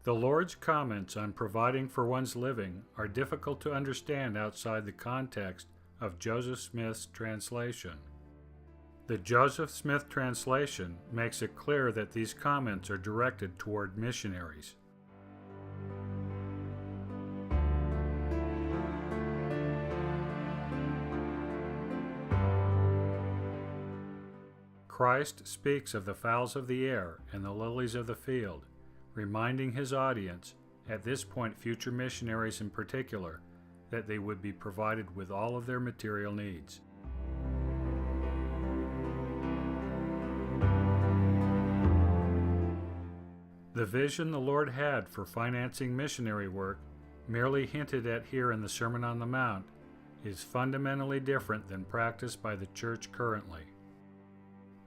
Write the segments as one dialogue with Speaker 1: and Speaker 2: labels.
Speaker 1: The Lord's comments on providing for one's living are difficult to understand outside the context of Joseph Smith's translation. The Joseph Smith translation makes it clear that these comments are directed toward missionaries. Christ speaks of the fowls of the air and the lilies of the field, reminding his audience, at this point future missionaries in particular, that they would be provided with all of their material needs. The vision the Lord had for financing missionary work, merely hinted at here in the Sermon on the Mount, is fundamentally different than practiced by the church currently.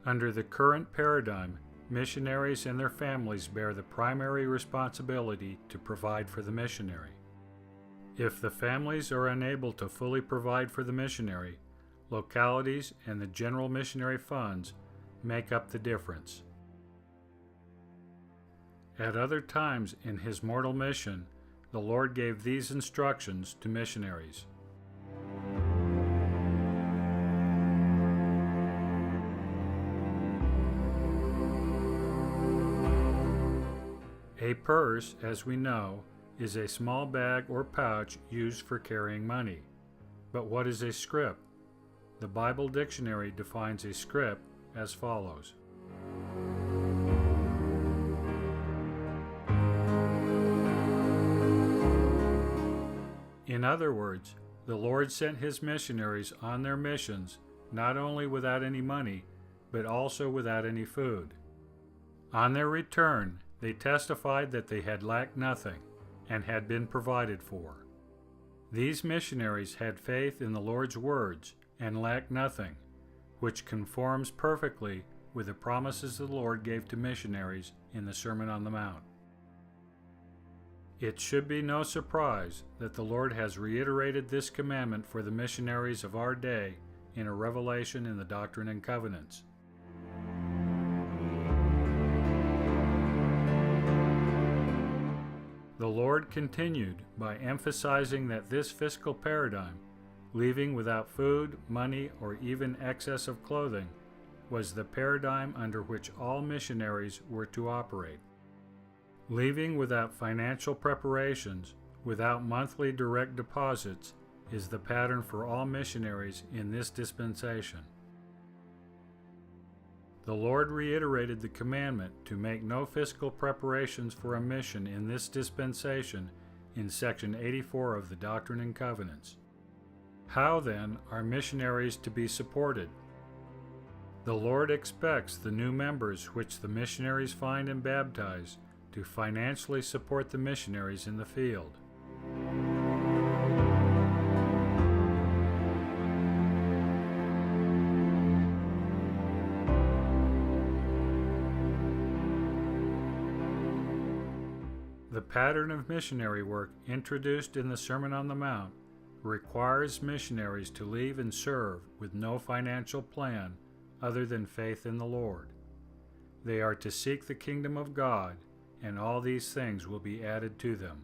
Speaker 1: Under the current paradigm, missionaries and their families bear the primary responsibility to provide for the missionary. If the families are unable to fully provide for the missionary, localities and the general missionary funds make up the difference. At other times in his mortal mission, the Lord gave these instructions to missionaries. A purse, as we know, is a small bag or pouch used for carrying money. But what is a scrip? The Bible dictionary defines a scrip as follows. In other words, the Lord sent his missionaries on their missions not only without any money, but also without any food. On their return, they testified that they had lacked nothing and had been provided for. These missionaries had faith in the Lord's words and lacked nothing, which conforms perfectly with the promises the Lord gave to missionaries in the Sermon on the Mount. It should be no surprise that the Lord has reiterated this commandment for the missionaries of our day in a revelation in the Doctrine and Covenants. The Lord continued by emphasizing that this fiscal paradigm, leaving without food, money, or even excess of clothing, was the paradigm under which all missionaries were to operate. Leaving without financial preparations, without monthly direct deposits, is the pattern for all missionaries in this dispensation. The Lord reiterated the commandment to make no fiscal preparations for a mission in this dispensation in section 84 of the Doctrine and Covenants. How, then, are missionaries to be supported? The Lord expects the new members which the missionaries find and baptize to financially support the missionaries in the field. The pattern of missionary work introduced in the Sermon on the Mount requires missionaries to leave and serve with no financial plan other than faith in the Lord. They are to seek the kingdom of God, and all these things will be added to them.